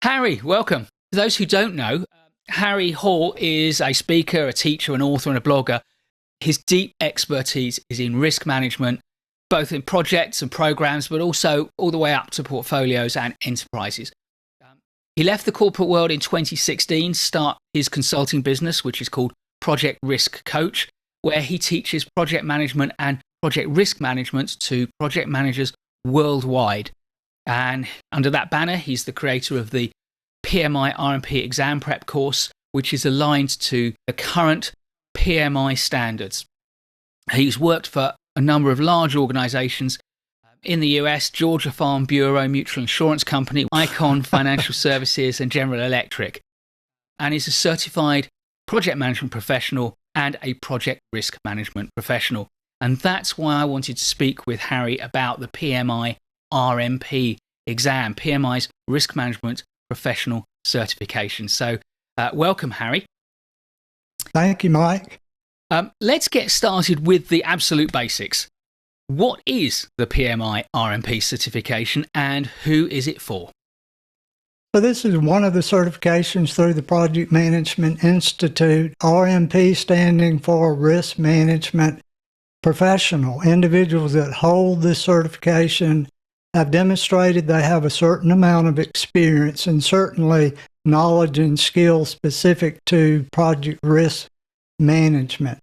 Harry, welcome. For those who don't know, Harry Hall is a speaker, a teacher, an author, and a blogger. His deep expertise is in risk management, both in projects and programs, but also all the way up to portfolios and enterprises. He left the corporate world in 2016 to start his consulting business, which is called Project Risk Coach, where he teaches project management and project risk management to project managers worldwide. And under that banner, he's the creator of the PMI-RMP Exam Prep Course, which is aligned to the current PMI standards. He's worked for a number of large organizations in the US, Georgia Farm Bureau Mutual Insurance Company, Icon Financial Services, and General Electric. And is a certified project management professional and a project risk management professional. And that's why I wanted to speak with Harry about the PMI-RMP exam, PMI's Risk Management Professional Certification. So welcome, Harry. Thank you, Mike. Let's get started with the absolute basics. What is the PMI-RMP certification and who is it for? So this is one of the certifications through the Project Management Institute, RMP standing for Risk Management Professional. Individuals that hold this certification have demonstrated they have a certain amount of experience and certainly knowledge and skill specific to project risk management.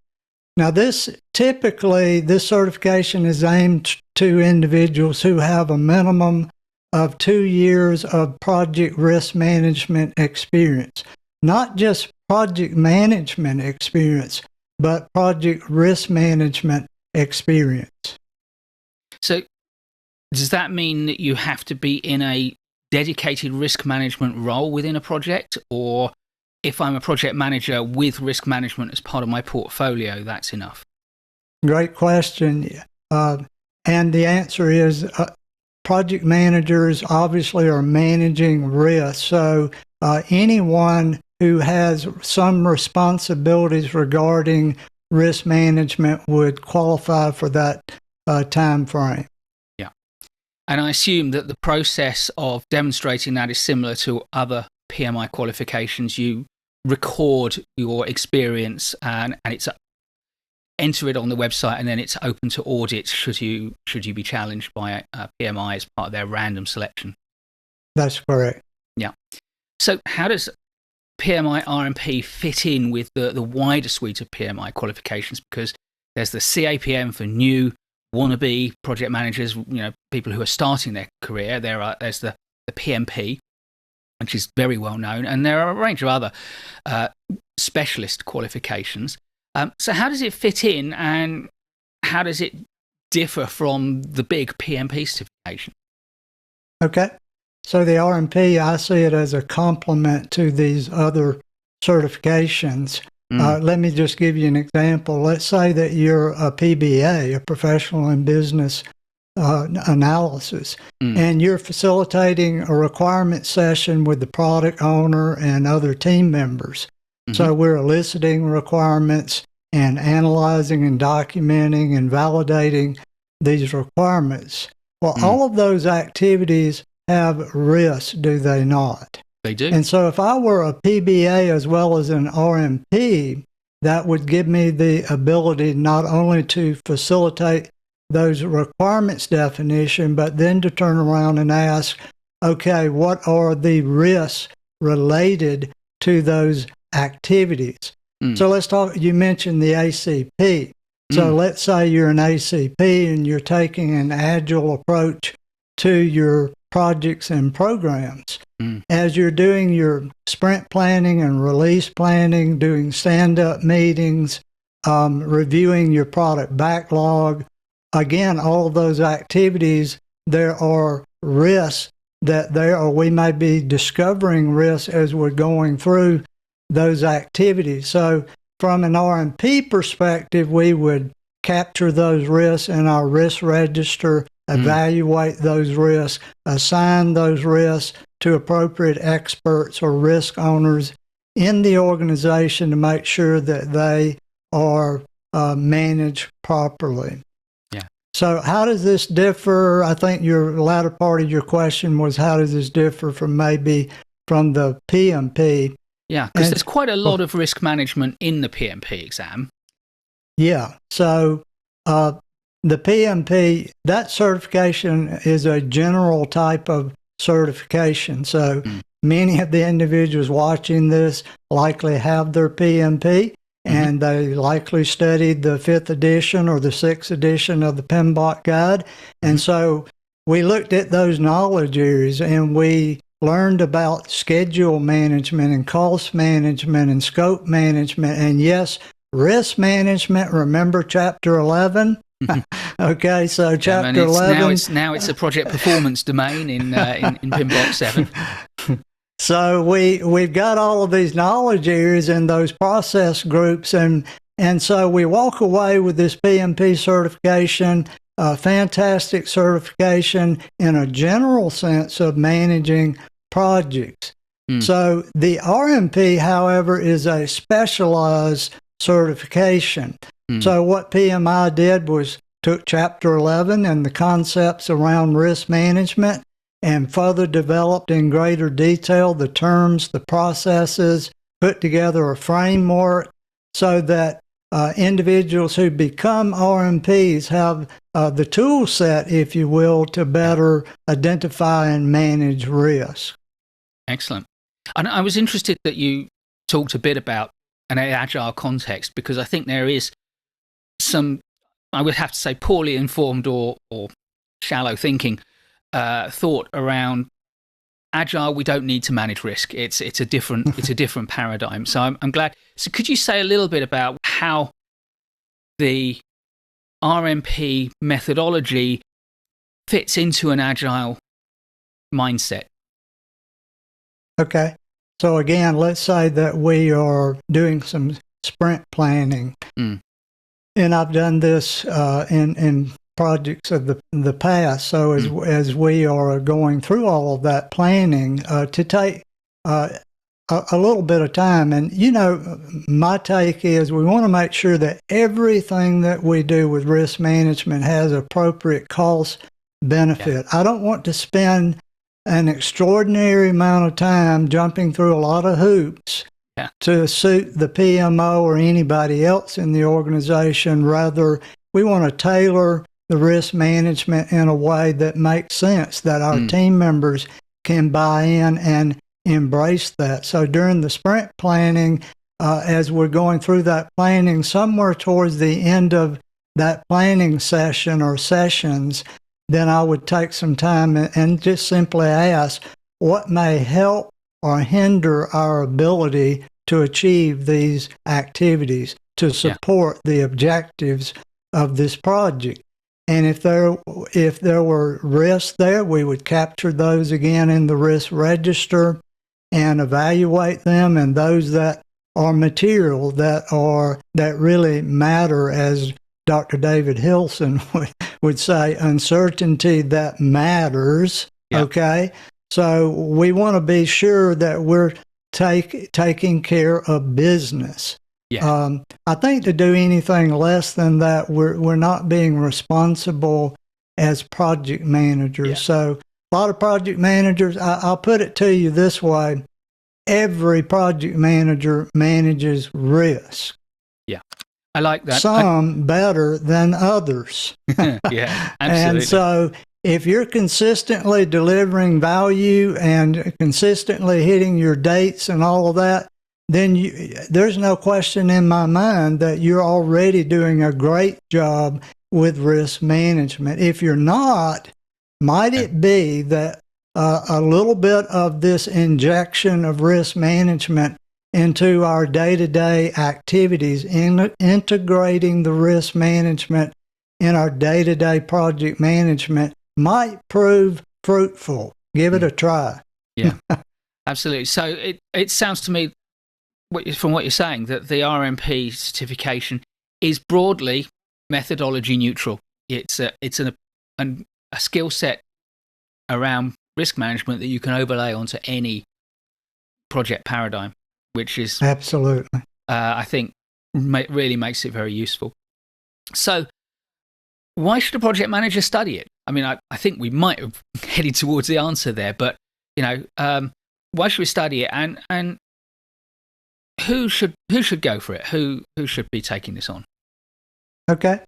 Now, this certification is aimed to individuals who have a minimum of 2 years of project risk management experience. Not just project management experience, but project risk management experience. So, does that mean that you have to be in a dedicated risk management role within a project? Or if I'm a project manager with risk management as part of my portfolio, that's enough? Great question. And the answer is project managers obviously are managing risk. So anyone who has some responsibilities regarding risk management would qualify for that time frame. Yeah. And I assume that the process of demonstrating that is similar to other PMI qualifications. You record your experience and it's enter it on the website, and then it's open to audit should you be challenged by PMI as part of their random selection. That's correct. Yeah. So how does PMI-RMP fit in with the wider suite of PMI qualifications? Because there's the CAPM for new wannabe project managers, people who are starting their career. There's the PMP, which is very well known, and there are a range of other specialist qualifications. So how does it fit in, and how does it differ from the big PMP certification? Okay. So the RMP, I see it as a complement to these other certifications. Let me just give you an example. Let's say that you're a PBA, a professional in business analysis, and you're facilitating a requirement session with the product owner and other team members. So we're eliciting requirements and analyzing and documenting and validating these requirements. Well, all of those activities have risks, do they not? They do. And so if I were a PBA as well as an RMP, that would give me the ability not only to facilitate those requirements definition, but then to turn around and ask, okay, what are the risks related to those activities? So let's talk, you mentioned the ACP. So let's say you're an ACP and you're taking an agile approach to your projects and programs. As you're doing your sprint planning and release planning, doing stand-up meetings, reviewing your product backlog, again, all of those activities, there are risks we may be discovering risks as we're going through those activities. So from an RMP perspective, we would capture those risks in our risk register, evaluate those risks, assign those risks to appropriate experts or risk owners in the organization to make sure that they are managed properly. Yeah. So how does this differ? I think your latter part of your question was, how does this differ from maybe from the PMP. Yeah, because there's quite a lot of risk management in the PMP exam. Yeah. So the PMP, that certification is a general type of certification. So many of the individuals watching this likely have their PMP, and they likely studied the 5th edition or the 6th edition of the PMBOK guide. And so we looked at those knowledge areas, and we learned about schedule management and cost management and scope management, and yes, risk management. Remember chapter 11? Okay, so chapter 11. Now it's a project performance domain in PMBOK 7. So we've got all of these knowledge areas in those process groups, and so we walk away with this PMP certification, a fantastic certification in a general sense of managing projects. So the RMP, however, is a specialized certification. So what PMI did was took chapter 11 and the concepts around risk management and further developed in greater detail the terms, the processes, put together a framework so that individuals who become RMPs have the tool set, if you will, to better identify and manage risk. Excellent. And I was interested that you talked a bit about an agile context, because I think there is some, I would have to say, poorly informed or shallow thinking thought around agile. We don't need to manage risk. It's a different paradigm. So I'm glad. So could you say a little bit about how the RMP methodology fits into an agile mindset? Okay. So again, let's say that we are doing some sprint planning. And I've done this in projects of the past. So as we are going through all of that planning, to take a little bit of time. And, you know, my take is we want to make sure that everything that we do with risk management has appropriate cost benefit. I don't want to spend an extraordinary amount of time jumping through a lot of hoops to suit the PMO or anybody else in the organization. Rather, we want to tailor the risk management in a way that makes sense, that our team members can buy in and embrace that. So during the sprint planning, as we're going through that planning, somewhere towards the end of that planning session or sessions, then I would take some time and just simply ask what may help or hinder our ability to achieve these activities to support the objectives of this project. And if there were risks there, we would capture those again in the risk register and evaluate them, and those that are material, that really matter, as Dr. David Hilson would say, uncertainty that matters, okay? So we want to be sure that we're taking care of business. I think to do anything less than that, we're not being responsible as project managers. So a lot of project managers, I'll put it to you this way, every project manager manages risk. Yeah, I like that. Some better than others. Yeah, absolutely. And so if you're consistently delivering value and consistently hitting your dates and all of that, then there's no question in my mind that you're already doing a great job with risk management. If you're not, might it be that a little bit of this injection of risk management into our day-to-day activities, integrating the risk management in our day-to-day project management, might prove fruitful? Give it a try. Yeah, absolutely. So it sounds to me, from what you're saying, that the RMP certification is broadly methodology neutral. It's a skill set around risk management that you can overlay onto any project paradigm, which is absolutely, I think, really makes it very useful. So why should a project manager study it? I mean, I think we might have headed towards the answer there, but why should we study it, and who should go for it? Who should be taking this on? Okay.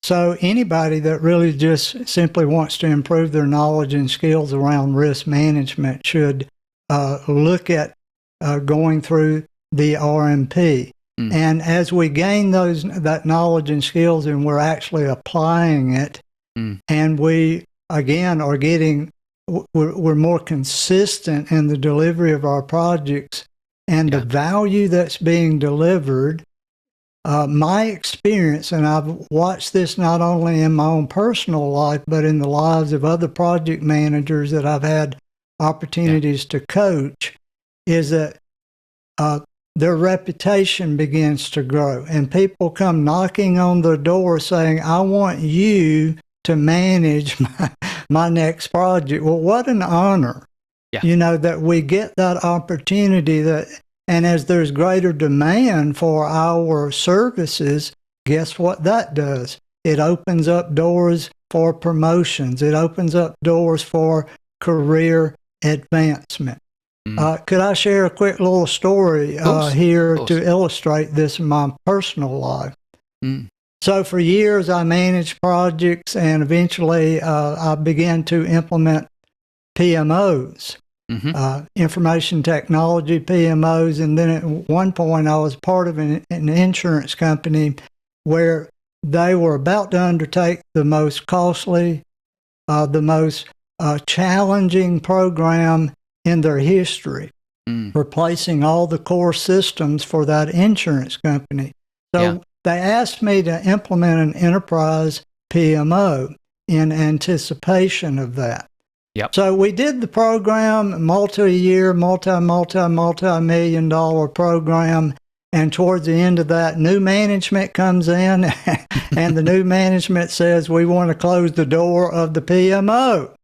So anybody that really just simply wants to improve their knowledge and skills around risk management should look at going through the RMP. And as we gain that knowledge and skills, and we're actually applying it, and we again are we're more consistent in the delivery of our projects and the value that's being delivered. My experience, and I've watched this not only in my own personal life, but in the lives of other project managers that I've had opportunities to coach, is that their reputation begins to grow, and people come knocking on the door saying, I want you to manage my next project. Well, what an honor, that we get that opportunity. And as there's greater demand for our services, guess what that does? It opens up doors for promotions. It opens up doors for career advancement. Could I share a quick little story here to illustrate this in my personal life? So for years, I managed projects, and eventually I began to implement PMOs, information technology PMOs. And then at one point, I was part of an insurance company where they were about to undertake the most costly, the most challenging program in their history, replacing all the core systems for that insurance company. So they asked me to implement an enterprise PMO in anticipation of that. So we did the program, multi-year, multi-million dollar program. And towards the end of that, new management comes in, and the new management says, we want to close the door of the PMO.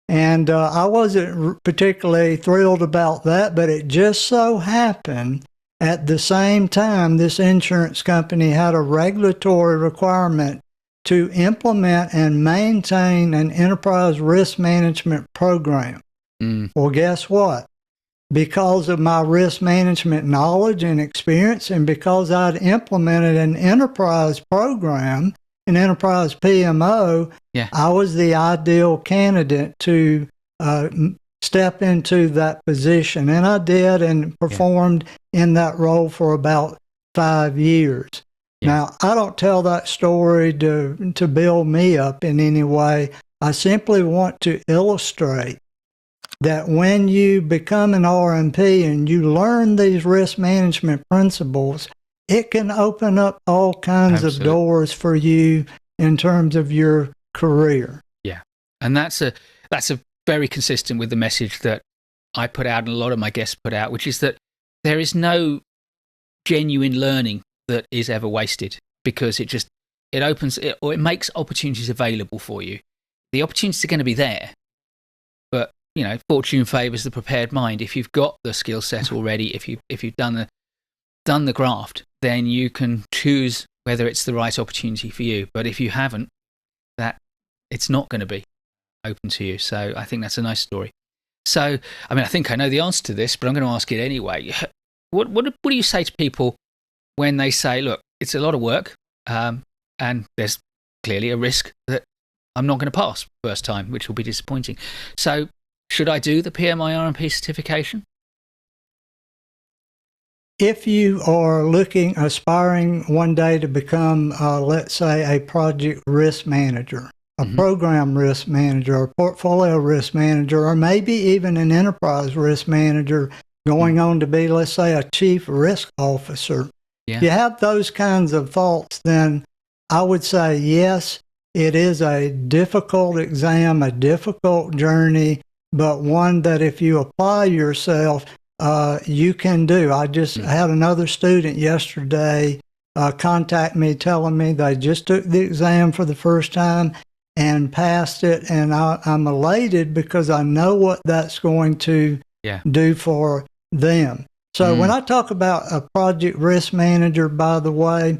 And I wasn't particularly thrilled about that, but it just so happened at the same time this insurance company had a regulatory requirement to implement and maintain an enterprise risk management program. Well, guess what? Because of my risk management knowledge and experience, and because I'd implemented an enterprise program, an enterprise PMO, I was the ideal candidate to step into that position. And I did, and performed in that role for about 5 years. Now, I don't tell that story to build me up in any way. I simply want to illustrate that when you become an RMP and you learn these risk management principles, it can open up all kinds of doors for you in terms of your career. And that's very consistent with the message that I put out and a lot of my guests put out, which is that there is no genuine learning that is ever wasted, because it opens it, or it makes opportunities available for you. The opportunities are going to be there, but fortune favors the prepared mind. If you've got the skill set already, if you've done the graft, then you can choose whether it's the right opportunity for you. But if you haven't, that it's not going to be open to you. So I think that's a nice story. So, I think I know the answer to this, but I'm going to ask it anyway. What do you say to people when they say, look, it's a lot of work, and there's clearly a risk that I'm not going to pass first time, which will be disappointing. So should I do the PMI-RMP certification? If you are aspiring one day to become, let's say, a project risk manager, a program risk manager, a portfolio risk manager, or maybe even an enterprise risk manager going on to be, let's say, a chief risk officer. If you have those kinds of thoughts, then I would say, yes, it is a difficult exam, a difficult journey, but one that if you apply yourself, you can do. I just had another student yesterday contact me telling me they just took the exam for the first time and passed it, and I'm elated because I know what that's going to do for them. So when I talk about a project risk manager, by the way,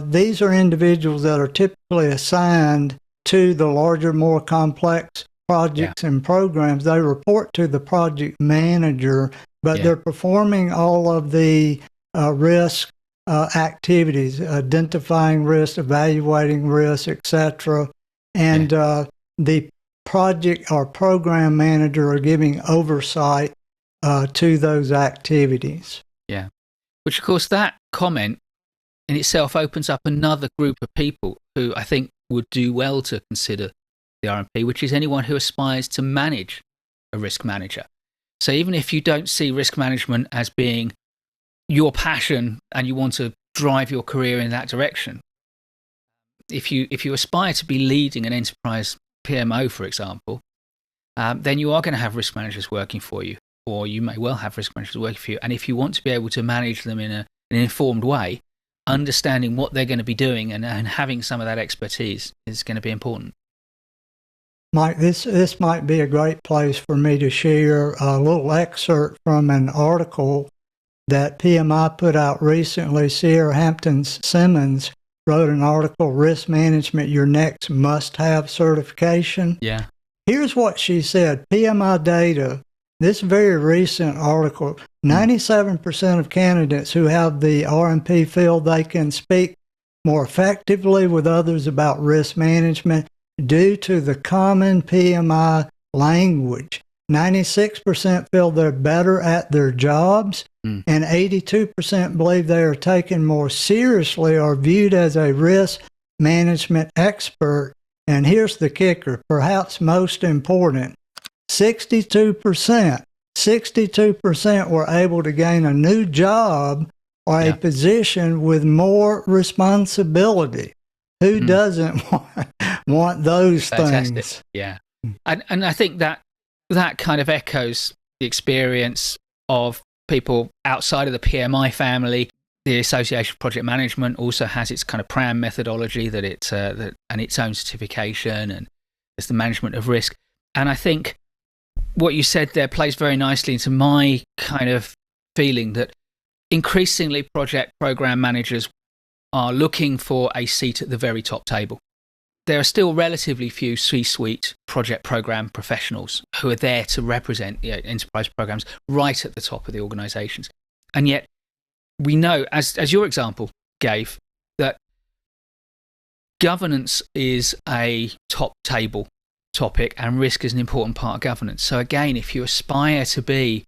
these are individuals that are typically assigned to the larger, more complex projects and programs. They report to the project manager, but they're performing all of the risk activities, identifying risk, evaluating risk, etc. And the project or program manager are giving oversight to those activities. Yeah. Which, of course, that comment in itself opens up another group of people who I think would do well to consider the RMP, which is anyone who aspires to manage a risk manager. So even if you don't see risk management as being your passion and you want to drive your career in that direction, if you aspire to be leading an enterprise PMO, for example, then you are going to have risk managers working for you, or you may well have risk managers working for you. And if you want to be able to manage them in an informed way, understanding what they're going to be doing and having some of that expertise is going to be important. Mike, this might be a great place for me to share a little excerpt from an article that PMI put out recently. Sierra Hampton-Simmons wrote an article, Risk Management, Your Next Must-Have Certification. Yeah. Here's what she said. PMI data, this very recent article, 97% of candidates who have the RMP feel they can speak more effectively with others about risk management due to the common PMI language. 96% feel they're better at their jobs, and 82% believe they are taken more seriously or viewed as a risk management expert. And here's the kicker, perhaps most important, 62% were able to gain a new job or a position with more responsibility. Who doesn't want those things? Yeah. And I think that kind of echoes the experience of people outside of the PMI family. The Association of Project Management also has its kind of PRAM methodology and its own certification, and there's the management of risk. And I think what you said there plays very nicely into my kind of feeling that increasingly project program managers are looking for a seat at the very top table. There are still relatively few C-suite project program professionals who are there to represent enterprise programs right at the top of the organizations. And yet we know, as your example gave, that governance is a top table topic and risk is an important part of governance. So again, if you aspire to be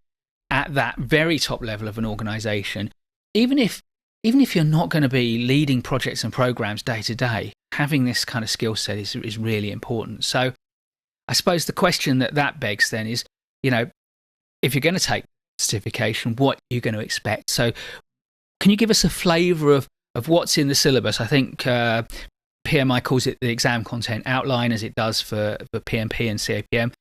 at that very top level of an organization, even if you're not going to be leading projects and programs day to day, having this kind of skill set is really important. So I suppose the question that begs then is, if you're going to take certification, what are you going to expect? So can you give us a flavor of what's in the syllabus? I think PMI calls it the exam content outline, as it does for PMP and CAPM.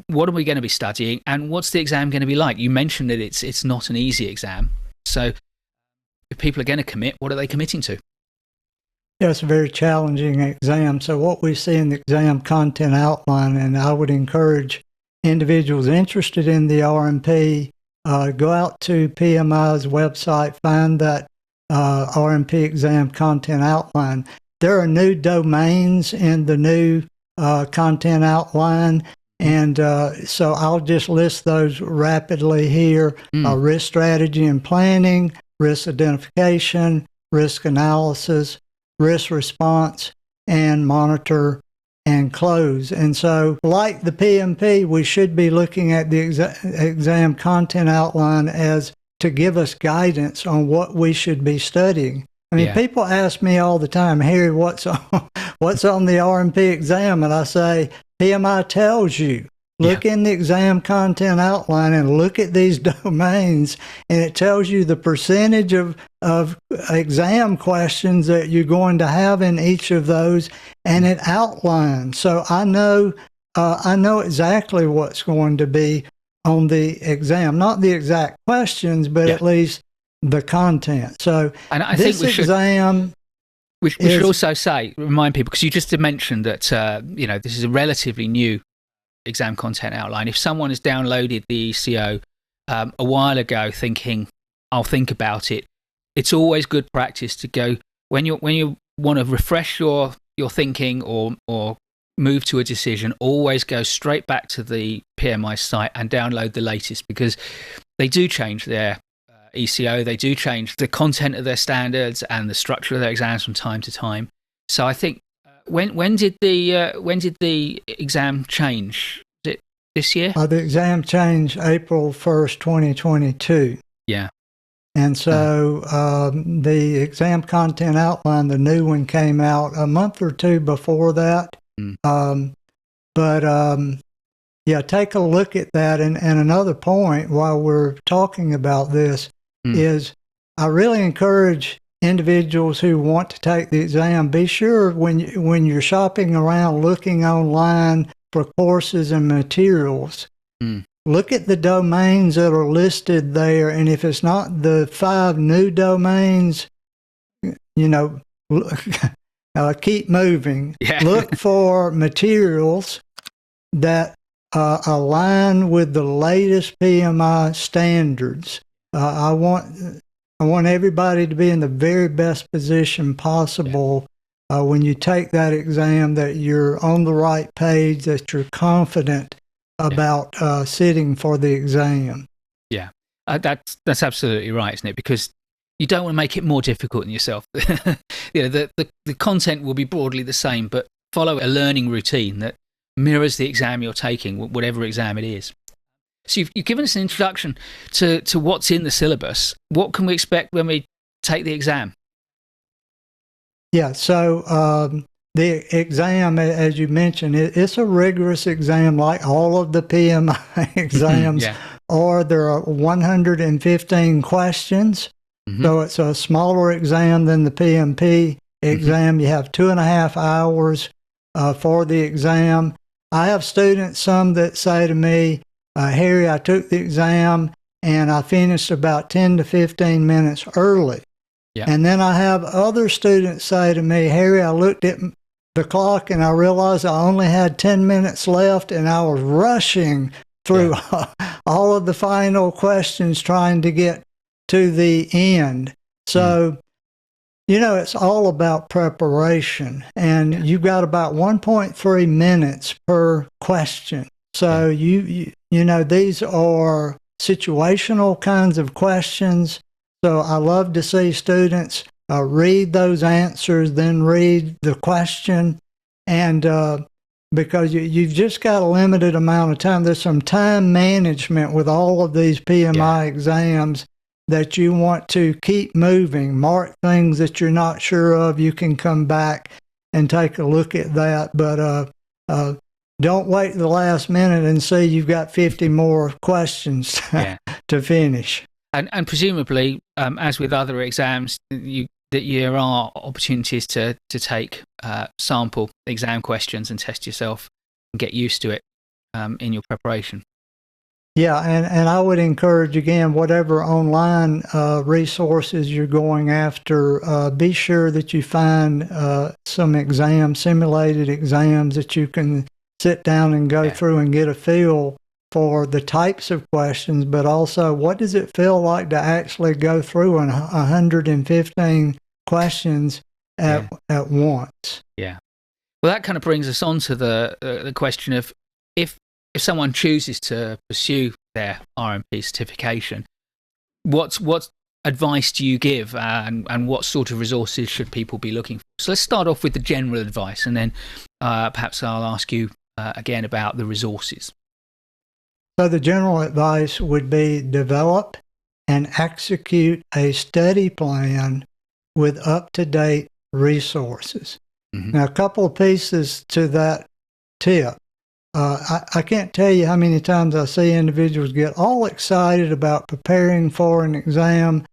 What are we going to be studying, and what's the exam going to be like? You mentioned that it's not an easy exam. So if people are going to commit, what are they committing to? Yeah, it's a very challenging exam. So what we see in the exam content outline, and I would encourage individuals interested in the RMP, go out to PMI's website, find that RMP exam content outline. There are new domains in the new content outline, and so I'll just list those rapidly here. Risk strategy and planning, risk identification, risk analysis, risk response, and monitor and close. And so, like the PMP, we should be looking at the exam content outline as to give us guidance on what we should be studying. I mean, people ask me all the time, Harry, what's on the RMP exam? And I say, PMI tells you. Look in the exam content outline and look at these domains, and it tells you the percentage of exam questions that you're going to have in each of those, and it outlines. So I know exactly what's going to be on the exam, not the exact questions, but at least the content. So and I this think we should also remind people, because you just mentioned that this is a relatively new exam content outline. If someone has downloaded the ECO a while ago thinking, I'll think about it, it's always good practice to go, when you want to refresh your thinking or move to a decision, always go straight back to the PMI site and download the latest, because they do change their ECO, they do change the content of their standards and the structure of their exams from time to time. So I think when did the exam change? Was it this year? The exam changed April 1st, 2022. Yeah. And so the exam content outline, the new one, came out a month or two before that. Yeah, take a look at that. And another point while we're talking about this is I really encourage individuals who want to take the exam, be sure when you're shopping around, looking online for courses and materials, look at the domains that are listed there. And if it's not the 5 new domains, keep moving. Yeah. Look for materials that align with the latest PMI standards. I want everybody to be in the very best position possible when you take that exam, that you're on the right page, that you're confident about sitting for the exam. Yeah, that's absolutely right, isn't it? Because you don't want to make it more difficult than yourself. The content will be broadly the same, but follow a learning routine that mirrors the exam you're taking, whatever exam it is. So you've given us an introduction to what's in the syllabus. What can we expect when we take the exam? Yeah, so the exam, as you mentioned, it's a rigorous exam like all of the PMI exams, or there are 115 questions. So it's a smaller exam than the PMP exam. You have 2.5 hours for the exam. I have students, some that say to me, Harry, I took the exam and I finished about 10 to 15 minutes early. Yeah. And then I have other students say to me, Harry, I looked at the clock and I realized I only had 10 minutes left and I was rushing through all of the final questions trying to get to the end. So, it's all about preparation, and you've got about 1.3 minutes per question. So you these are situational kinds of questions. So I love to see students read those answers, then read the question, and because you've just got a limited amount of time. There's some time management with all of these PMI exams, that you want to keep moving, mark things that you're not sure of. You can come back and take a look at that, but don't wait the last minute and see you've got 50 more questions to finish. And presumably, as with other exams, there are opportunities to take sample exam questions and test yourself and get used to it in your preparation. Yeah, and I would encourage, again, whatever online resources you're going after, be sure that you find some simulated exams that you can sit down and go through and get a feel for the types of questions, but also what does it feel like to actually go through 115 questions at once. Yeah. Well, that kind of brings us on to the question of if someone chooses to pursue their RMP certification, what advice do you give, and what sort of resources should people be looking for? So let's start off with the general advice, and then perhaps I'll ask you again about the resources. So the general advice would be develop and execute a study plan with up-to-date resources. Now, a couple of pieces to that tip. I can't tell you how many times I see individuals get all excited about preparing for an exam.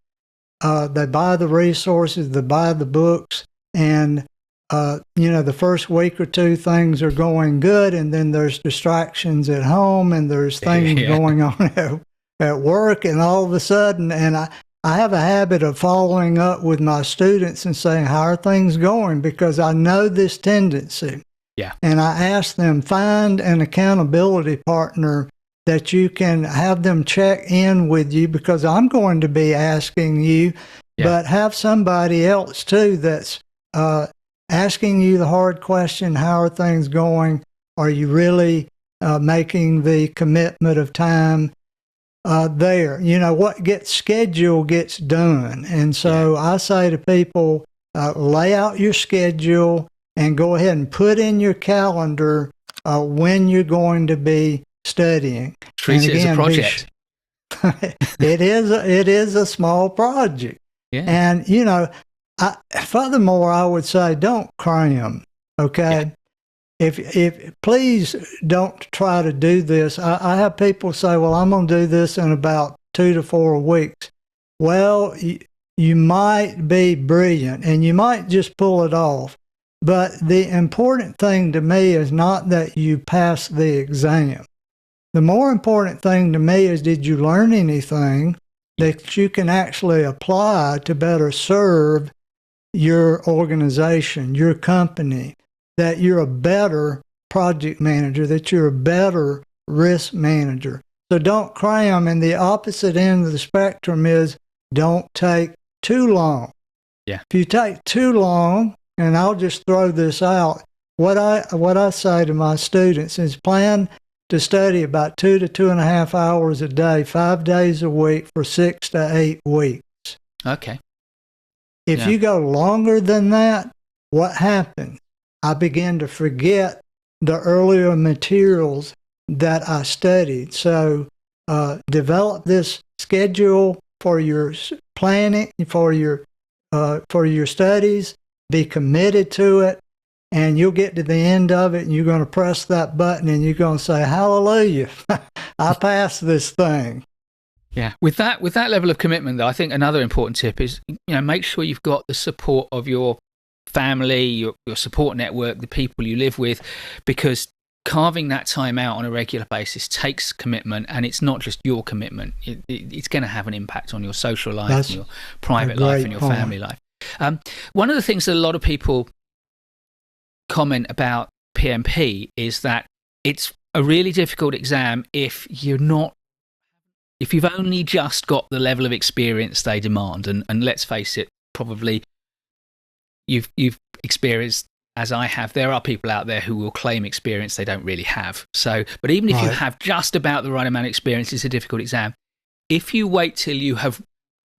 They buy the resources, they buy the books, and the first week or two things are going good, and then there's distractions at home, and there's things going on at work, and all of a sudden, and I have a habit of following up with my students and saying, how are things going? Because I know this tendency. Yeah. And I ask them, find an accountability partner that you can have them check in with you, because I'm going to be asking you, but have somebody else too that's asking you the hard question, how are things going? Are you really making the commitment of time there? You know, what gets scheduled gets done. And so I say to people, lay out your schedule and go ahead and put in your calendar when you're going to be studying. Treat it as a project. It is a small project. Yeah. And, you know, furthermore, I would say don't cram, okay? Yeah. If please don't try to do this. I have people say, well, I'm going to do this in about 2 to 4 weeks. Well, you might be brilliant and you might just pull it off. But the important thing to me is not that you pass the exam. The more important thing to me is, did you learn anything that you can actually apply to better serve your organization, your company, that you're a better project manager, that you're a better risk manager. So don't cram, and the opposite end of the spectrum is don't take too long. Yeah. If you take too long, and I'll just throw this out, what I say to my students is plan to study about 2 to 2.5 hours a day, 5 days a week for 6 to 8 weeks. Okay. If you go longer than that, what happens? I begin to forget the earlier materials that I studied. So develop this schedule for your planning, for your studies. Be committed to it, and you'll get to the end of it, and you're going to press that button, and you're going to say, "Hallelujah, I passed this thing." Yeah, with that level of commitment, though, I think another important tip is, make sure you've got the support of your family, your support network, the people you live with, because carving that time out on a regular basis takes commitment, and it's not just your commitment. It's going to have an impact on your social life, and your private life, and your family life. One of the things that a lot of people comment about PMP is that it's a really difficult exam if you've only just got the level of experience they demand. And let's face it, probably you've experienced, as I have, there are people out there who will claim experience they don't really have. So, but even if you have just about the right amount of experience, it's a difficult exam. If you wait till you have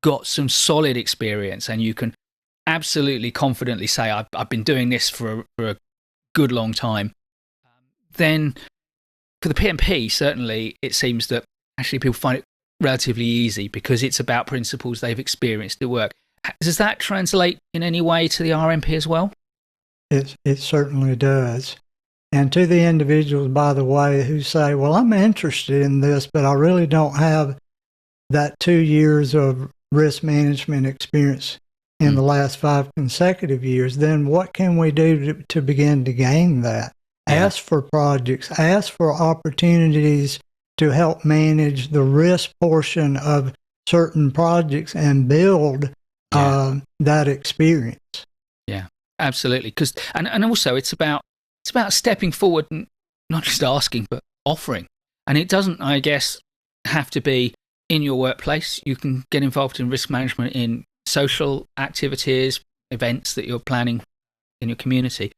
got some solid experience and you can absolutely confidently say, I've been doing this for a good long time, then for the PMP, certainly it seems that actually people find it relatively easy because it's about principles they've experienced at work. Does that translate in any way to the RMP as well? It certainly does. And to the individuals, by the way, who say, well, I'm interested in this, but I really don't have that 2 years of risk management experience in the last 5 consecutive years, then what can we do to begin to gain that? Ask for projects, ask for opportunities to help manage the risk portion of certain projects and build that experience. Yeah, absolutely. And also it's about stepping forward and not just asking, but offering. And it doesn't, I guess, have to be in your workplace. You can get involved in risk management in social activities, events that you're planning in your community.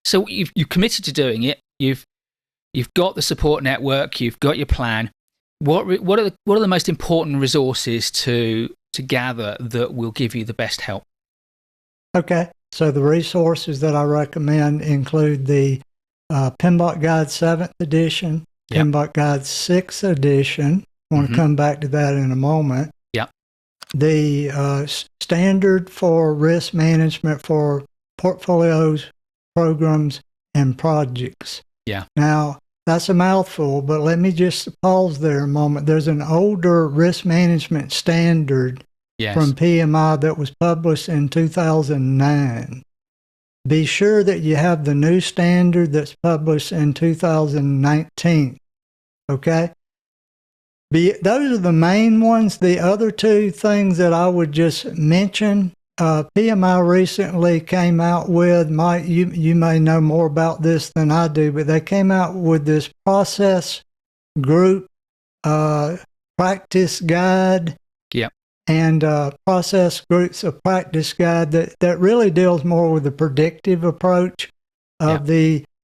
So you've committed to doing it. You've got the support network. You've got your plan. What are the most important resources to gather that will give you the best help? Okay. So the resources that I recommend include the PMBOK Guide 7th edition, PMBOK Guide 6th edition. I want to come back to that in a moment. Yeah. The standard for risk management for portfolios, programs, and projects. Yeah. Now, that's a mouthful, but let me just pause there a moment. There's an older risk management standard from PMI that was published in 2009. Be sure that you have the new standard that's published in 2019. Okay? Those are the main ones. The other two things that I would just mention, PMI recently came out with, you may know more about this than I do, but they came out with this process group practice guide. Yeah. and process groups of practice guide that really deals more with the predictive approach of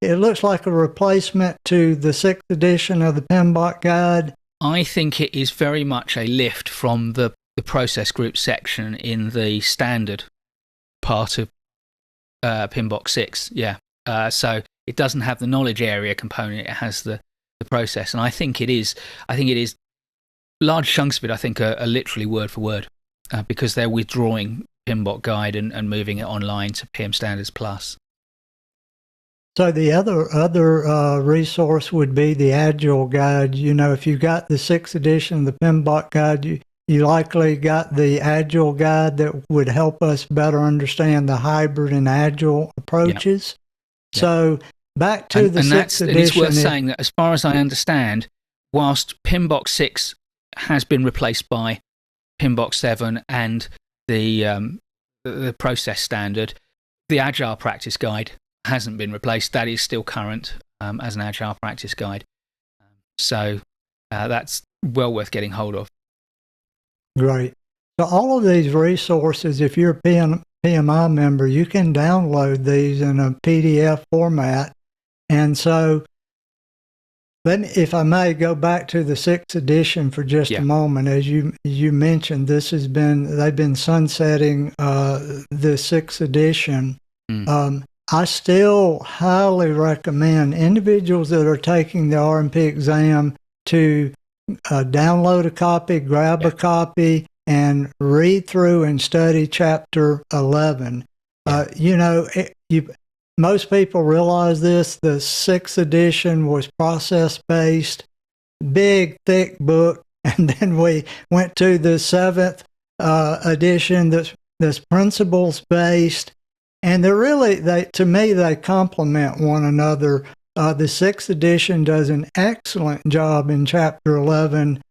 it looks like a replacement to the 6th edition of the PMBOK guide. I think it is very much a lift from the process group section in the standard part of PMBOK 6. So it doesn't have the knowledge area component, it has the process. And I think it is large chunks of it, I think, are literally word for word, because they're withdrawing PMBOK guide and moving it online to PM Standards Plus. So the other resource would be the Agile guide. You know, if you got the 6th edition of the PMBOK guide, you likely got the Agile guide that would help us better understand the hybrid and Agile approaches. Yep. So back to the 6th edition. And it's worth saying that, as far as I understand, whilst PMBOK 6 has been replaced by PMBOK 7 and the process standard, the Agile practice guide hasn't been replaced. That is still current as an Agile practice guide. So that's well worth getting hold of. Great. So all of these resources, if you're a PMI member, you can download these in a PDF format. And so if I may go back to the 6th edition for just a moment. As you mentioned, they've been sunsetting the 6th edition. I still highly recommend individuals that are taking the RMP exam to download a copy, grab a copy, and read through and study Chapter 11. Most people realize this. The 6th edition was process-based, big, thick book, and then we went to the 7th edition that's principles-based. And to me, they complement one another. The 6th edition does an excellent job in Chapter 11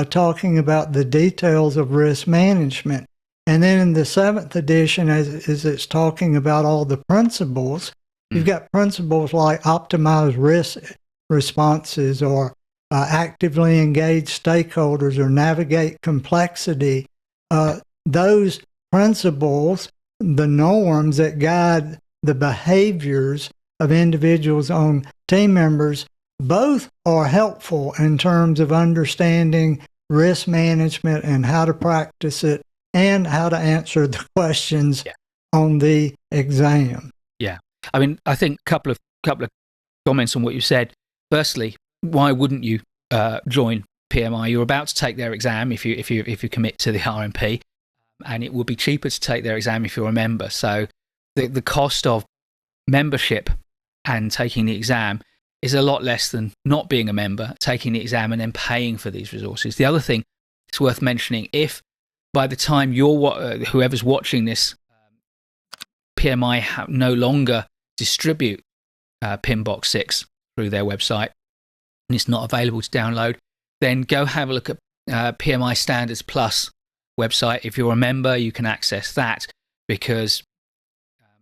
talking about the details of risk management. And then in the 7th edition, as it's talking about all the principles, you've got principles like optimize risk responses, or actively engage stakeholders, or navigate complexity. Those principles, the norms that guide the behaviors of individuals on team members, both are helpful in terms of understanding risk management and how to practice it and how to answer the questions on the exam. Yeah. I mean, I think a couple of comments on what you said. Firstly, why wouldn't you join PMI? You're about to take their exam if you commit to the RMP. And it will be cheaper to take their exam if you're a member. So the cost of membership and taking the exam is a lot less than not being a member, taking the exam and then paying for these resources. The other thing it's worth mentioning, if by the time whoever's watching this, PMI no longer distribute PMBOK 6 through their website and it's not available to download, then go have a look at PMI Standards Plus website. If you're a member, you can access that, because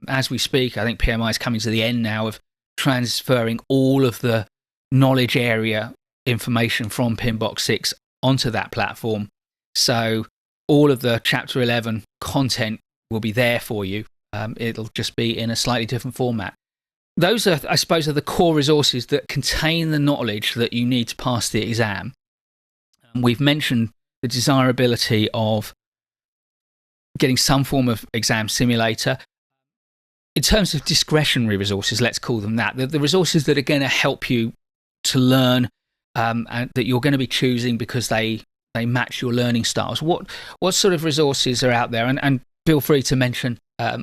as we speak, I think PMI is coming to the end now of transferring all of the knowledge area information from PMBOK 6 onto that platform. So all of the Chapter 11 content will be there for you. It'll just be in a slightly different format. Those are, I suppose, are the core resources that contain the knowledge that you need to pass the exam. We've mentioned the desirability of getting some form of exam simulator. In terms of discretionary resources, let's call them that, the resources that are going to help you to learn and that you're going to be choosing because they match your learning styles. What sort of resources are out there? And feel free to mention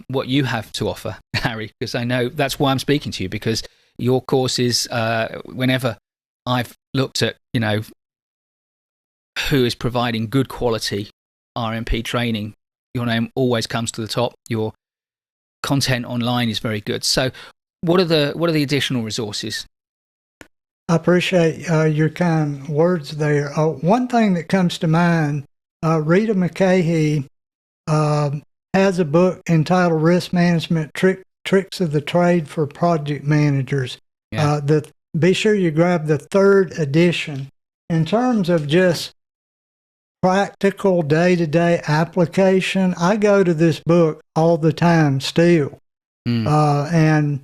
what you have to offer, Harry, because I know that's why I'm speaking to you, because your courses, whenever I've looked at, who is providing good quality RMP training, your name always comes to the top. Your content online is very good. So what are the additional resources? I appreciate your kind words there. One thing that comes to mind, Rita McCahey has a book entitled Risk Management Tricks of the Trade for Project Managers. Yeah. Be sure you grab the 3rd edition. In terms of just practical day-to-day application, I go to this book all the time still. And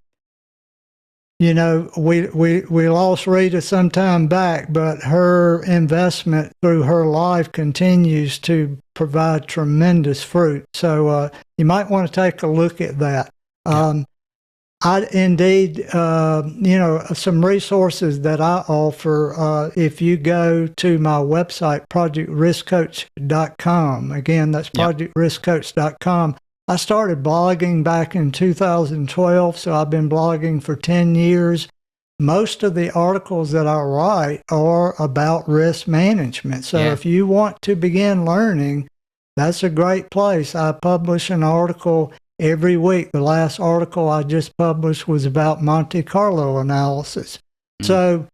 you know, we lost Rita some time back, but her investment through her life continues to provide tremendous fruit. So you might want to take a look at that. I indeed, you know, some resources that I offer. If you go to my website, projectriskcoach.com, again, that's projectriskcoach.com. I started blogging back in 2012, so I've been blogging for 10 years. Most of the articles that I write are about risk management. So if you want to begin learning, that's a great place. I publish an article every week. The last article I just published was about Monte Carlo analysis. So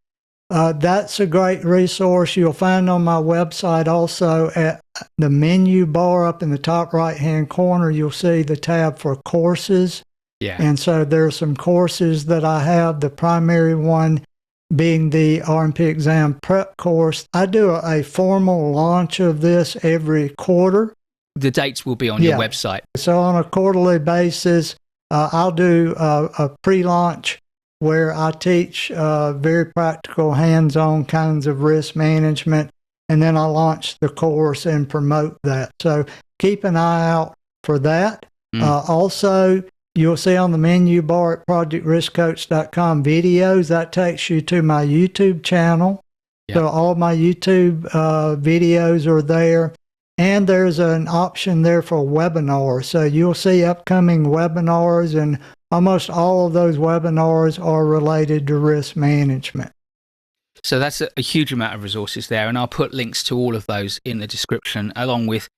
that's a great resource. You'll find on my website also at the menu bar up in the top right-hand corner, you'll see the tab for courses. And so there are some courses that I have, the primary one being the RMP Exam Prep Course. I do a formal launch of this every quarter. The dates will be on your website. So on a quarterly basis, I'll do a pre-launch where I teach very practical, hands-on kinds of risk management, and then I launch the course and promote that. So keep an eye out for that. Also, you'll see on the menu bar at projectriskcoach.com videos. That takes you to my YouTube channel. So all my YouTube videos are there. And there's an option there for webinars. So you'll see upcoming webinars, and almost all of those webinars are related to risk management. So that's a huge amount of resources there, and I'll put links to all of those in the description, along with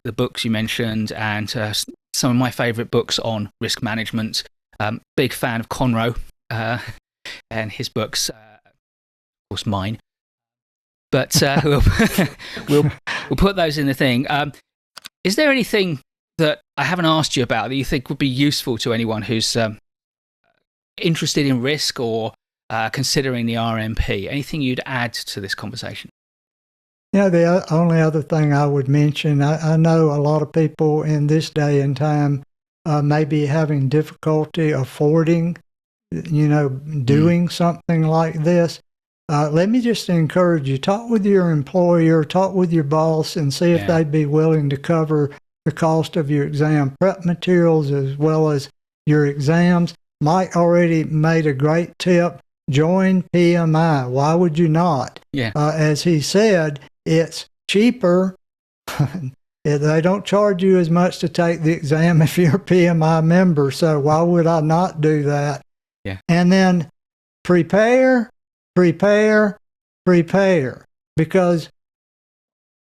the books you mentioned and some of my favorite books on risk management. Big fan of Conroe and his books, of course mine. But we'll put those in the thing. Is there anything that I haven't asked you about that you think would be useful to anyone who's interested in risk or considering the RMP? Anything you'd add to this conversation? Yeah, the only other thing I would mention, I know a lot of people in this day and time may be having difficulty affording, you know, doing something like this. Let me just encourage you, talk with your employer, talk with your boss, and see if they'd be willing to cover the cost of your exam prep materials as well as your exams. Mike already made a great tip. Join PMI. Why would you not? As he said, it's cheaper. They don't charge you as much to take the exam if you're a PMI member, so why would I not do that? And then prepare, because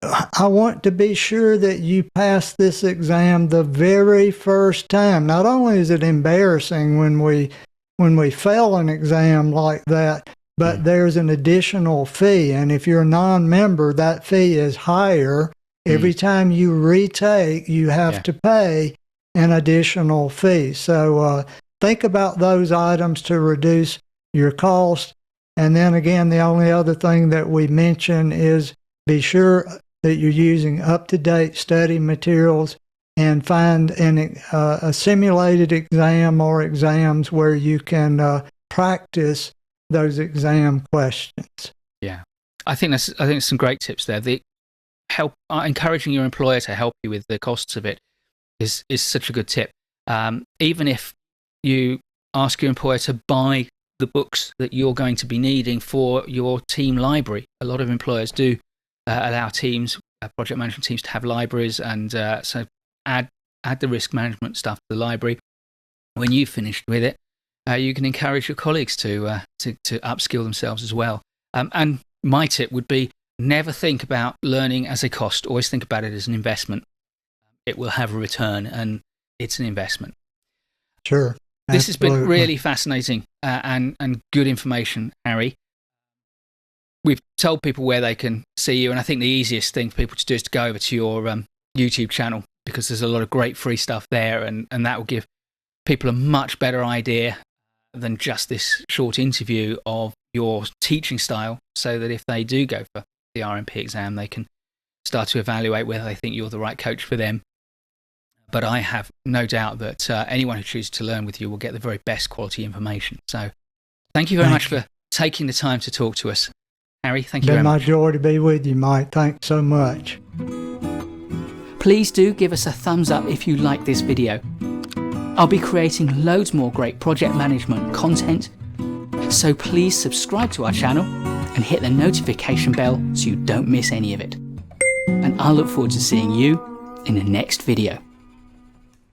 I want to be sure that you pass this exam the very first time. Not only is it embarrassing when we fail an exam like that, but there's an additional fee, and if you're a non-member, that fee is higher. Every time you retake, you have to pay an additional fee. So think about those items to reduce your cost. And then again, the only other thing that we mention is be sure that you're using up-to-date study materials and find a simulated exam or exams where you can practice those exam questions. I think it's some great tips there. The encouraging your employer to help you with the costs of it is such a good tip. Even if you ask your employer to buy the books that you're going to be needing for your team library. A lot of employers do allow teams, project management teams, to have libraries, and so add the risk management stuff to the library. When you've finished with it, you can encourage your colleagues to upskill themselves as well. And my tip would be never think about learning as a cost. Always think about it as an investment. It will have a return, and it's an investment. Sure. This has been really fascinating and good information, Harry. We've told people where they can see you, and I think the easiest thing for people to do is to go over to your YouTube channel, because there's a lot of great free stuff there, and that will give people a much better idea than just this short interview of your teaching style, so that if they do go for the RMP exam, they can start to evaluate whether they think you're the right coach for them. But I have no doubt that anyone who chooses to learn with you will get the very best quality information. So thank you very much for taking the time to talk to us. Harry, thank you very much. Been my joy to be with you, Mike. Thanks so much. Please do give us a thumbs up if you like this video. I'll be creating loads more great project management content, so please subscribe to our channel and hit the notification bell so you don't miss any of it. And I'll look forward to seeing you in the next video.